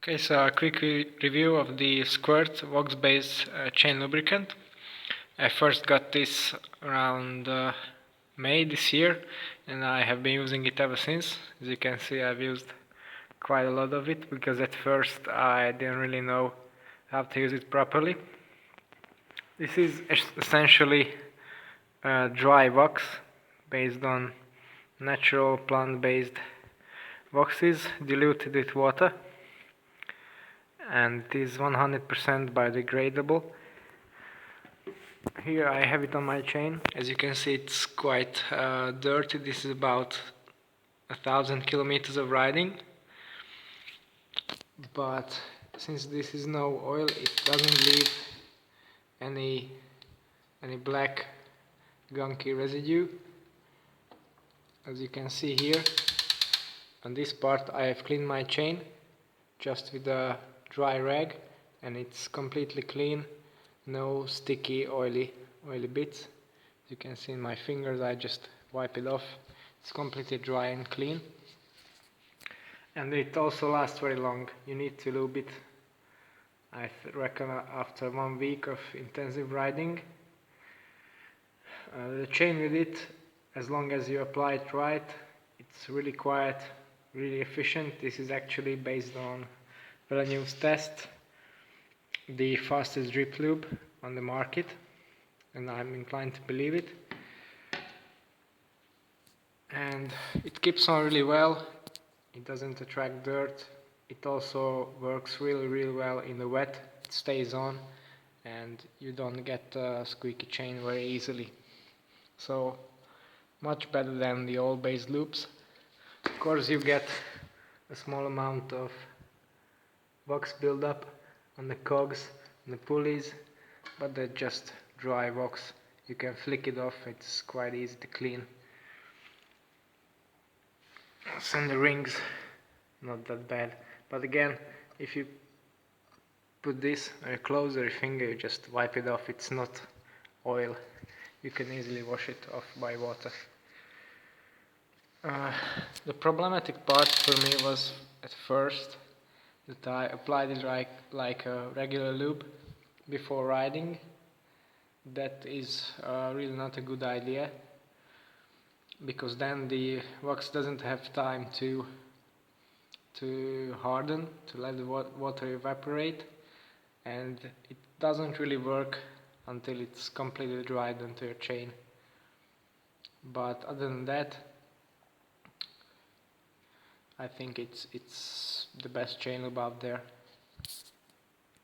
Okay, so a quick review of the Squirt wax-based chain lubricant. I first got this around May this year, and I have been using it ever since. As you can see, I've used quite a lot of it because at first I didn't really know how to use it properly. This is essentially dry wax based on natural plant-based waxes diluted with water, and it is 100% biodegradable. Here I have it on my chain. As you can see, it's quite dirty. This is about 1,000 kilometers of riding, but since this is no oil, it doesn't leave any black gunky residue. As you can see here, on this part I have cleaned my chain just with a dry rag, and it's completely clean, no sticky oily bits. As you can see in my fingers, I just wipe it off. It's completely dry and clean, and it also lasts very long. You need to lube it, I reckon, after 1 week of intensive riding. The chain with it, as long as you apply it right, it's really quiet, really efficient. This is actually based on Villeneuve's test, the fastest drip lube on the market, and I'm inclined to believe it. And it keeps on really well. It doesn't attract dirt. It also works really well in the wet. It stays on, and you don't get a squeaky chain very easily. So much better than the oil-based lubes. Of course, you get a small amount of wax buildup on the cogs and the pulleys, but they're just dry wax. You can flick it off. It's quite easy to clean. And the rings, not that bad. But again, if you put this on your clothes or your finger, you just wipe it off. It's not oil. You can easily wash it off by water. The problematic part for me was at first that I applied it like a regular lube before riding. That is really not a good idea, because then the wax doesn't have time to harden, to let the water evaporate, and it doesn't really work until it's completely dried onto your chain. But other than that, I think it's the best chain lube out there.